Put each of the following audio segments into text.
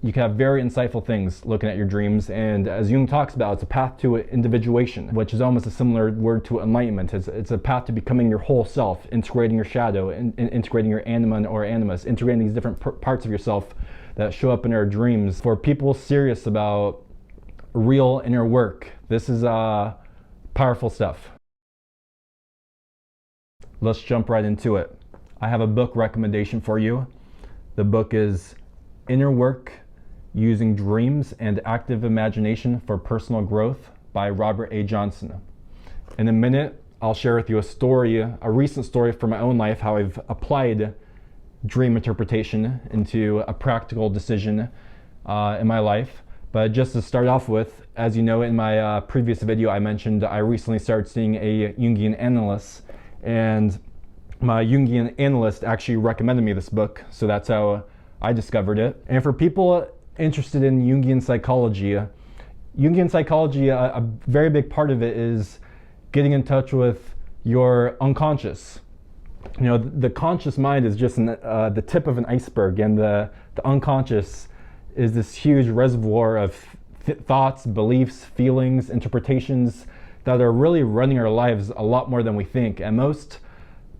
you can have very insightful things looking at your dreams. And as Jung talks about, it's a path to individuation, which is almost a similar word to enlightenment. It's a path to becoming your whole self, integrating your shadow, integrating your anima or animus, integrating these different parts of yourself that show up in our dreams. For people serious about real inner work, this is powerful stuff. Let's jump right into it. I have a book recommendation for you. The book is Inner Work, Using Dreams and Active Imagination for Personal Growth by Robert A. Johnson. In a minute, I'll share with you a recent story from my own life, how I've applied dream interpretation into a practical decision in my life. But just to start off with, as you know, in my previous video, I mentioned I recently started seeing a Jungian analyst, and my Jungian analyst actually recommended me this book, so that's how I discovered it. And for people interested in Jungian psychology, a very big part of it is getting in touch with your unconscious. You know, the conscious mind is just the tip of an iceberg, and the unconscious is this huge reservoir of thoughts, beliefs, feelings, interpretations that are really running our lives a lot more than we think. And most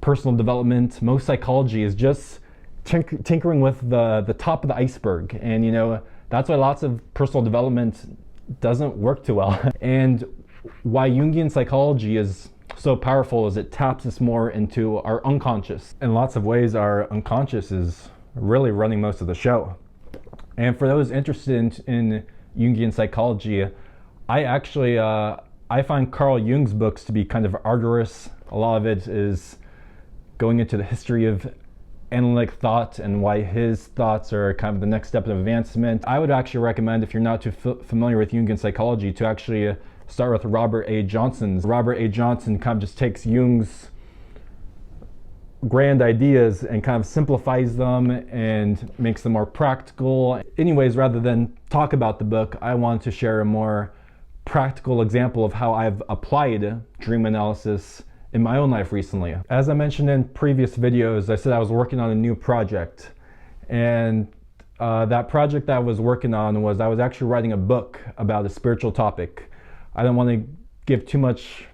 personal development, most psychology is just tinkering with the top of the iceberg. And you know, that's why lots of personal development doesn't work too well. And why Jungian psychology is so powerful is it taps us more into our unconscious. In lots of ways, our unconscious is really running most of the show. And for those interested in Jungian psychology, I find Carl Jung's books to be kind of arduous. A lot of it is going into the history of analytic thought and why his thoughts are kind of the next step of advancement. I would actually recommend, if you're not too familiar with Jungian psychology, to actually start with Robert A. Johnson's. Robert A. Johnson kind of just takes Jung's grand ideas and kind of simplifies them and makes them more practical. Anyways, rather than talk about the book, I want to share a more practical example of how I've applied dream analysis in my own life recently. As I mentioned in previous videos, I said I was working on a new project, and that project that I was working on was I was actually writing a book about a spiritual topic. I don't want to give too much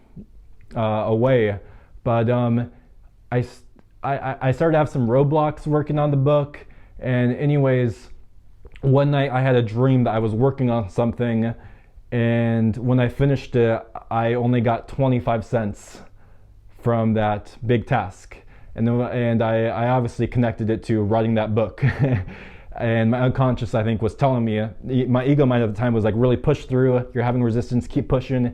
away, but I started to have some roadblocks working on the book. And anyways, one night I had a dream that I was working on something, and when I finished it, I only got 25 cents from that big task. And I obviously connected it to writing that book. And my unconscious, I think, was telling me, my ego mind at the time was like, really push through, you're having resistance, keep pushing,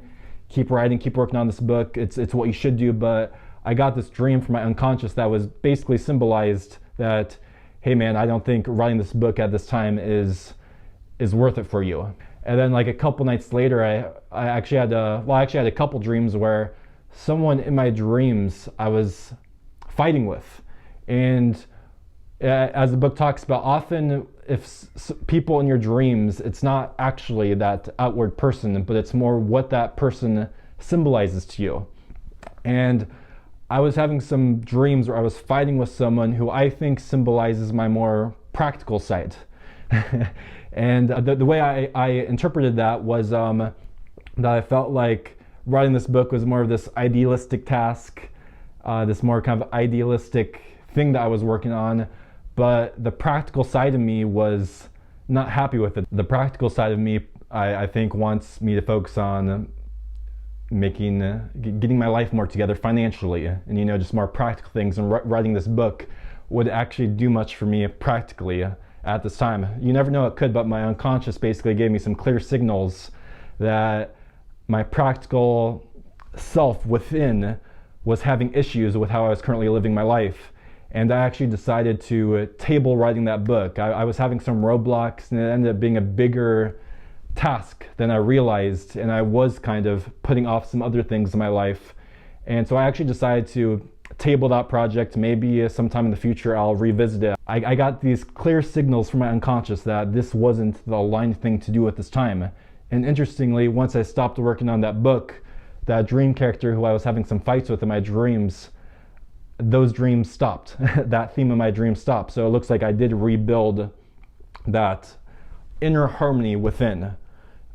keep writing, keep working on this book, it's what you should do. But I got this dream from my unconscious that was basically symbolized that, hey man, I don't think writing this book at this time is worth it for you. And then like a couple nights later, I actually had a couple dreams where someone in my dreams I was fighting with. And as the book talks about, often if people in your dreams, it's not actually that outward person, but it's more what that person symbolizes to you. And I was having some dreams where I was fighting with someone who I think symbolizes my more practical side. And the way I interpreted that was that I felt like writing this book was more of this idealistic task, this more kind of idealistic thing that I was working on, but the practical side of me was not happy with it. The practical side of me, I think, wants me to focus on getting my life more together financially, and you know, just more practical things. And writing this book would actually do much for me practically at this time. You never know, it could, but my unconscious basically gave me some clear signals that my practical self within was having issues with how I was currently living my life. And I actually decided to table writing that book. I was having some roadblocks, and it ended up being a bigger task than I realized, and I was kind of putting off some other things in my life. And so I actually decided to table that project. Maybe sometime in the future I'll revisit it. I got these clear signals from my unconscious that this wasn't the aligned thing to do at this time. And interestingly, once I stopped working on that book, that dream character who I was having some fights with in my dreams, those dreams stopped. That theme of my dream stopped. So it looks like I did rebuild that inner harmony within.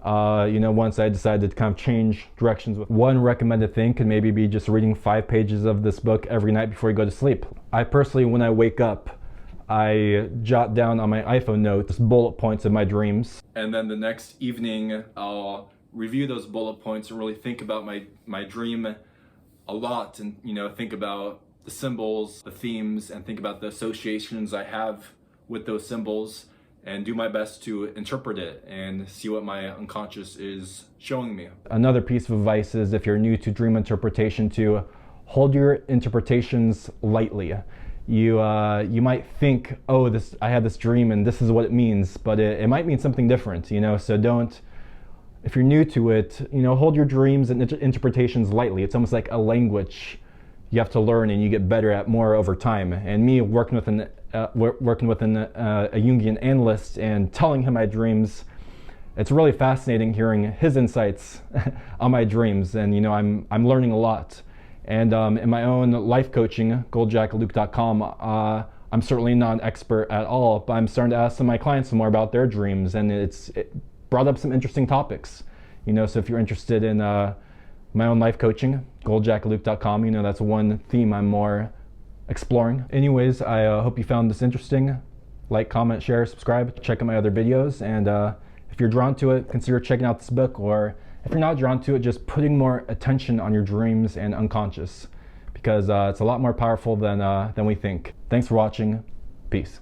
Once I decided to kind of change directions. One recommended thing could maybe be just reading 5 pages of this book every night before you go to sleep. I personally, when I wake up, I jot down on my iPhone notes bullet points of my dreams. And then the next evening, I'll review those bullet points and really think about my dream a lot, and think about the symbols, the themes, and think about the associations I have with those symbols, and do my best to interpret it and see what my unconscious is showing me. Another piece of advice is, if you're new to dream interpretation, to hold your interpretations lightly. You might think, oh, I had this dream and this is what it means, but it might mean something different, so don't, if you're new to it, hold your dreams and interpretations lightly. It's almost like a language you have to learn and you get better at more over time. And me working with a Jungian analyst and telling him my dreams, it's really fascinating hearing his insights on my dreams, and I'm learning a lot. And in my own life coaching, GoldJacketLuke.com, I'm certainly not an expert at all, but I'm starting to ask some of my clients more about their dreams, and it brought up some interesting topics. So if you're interested in my own life coaching, GoldJacketLuke.com, that's one theme I'm more exploring. Anyways, I hope you found this interesting. Like, comment, share, subscribe, check out my other videos, and if you're drawn to it, consider checking out this book, or if you're not drawn to it, just putting more attention on your dreams and unconscious, because it's a lot more powerful than we think. Thanks for watching. Peace.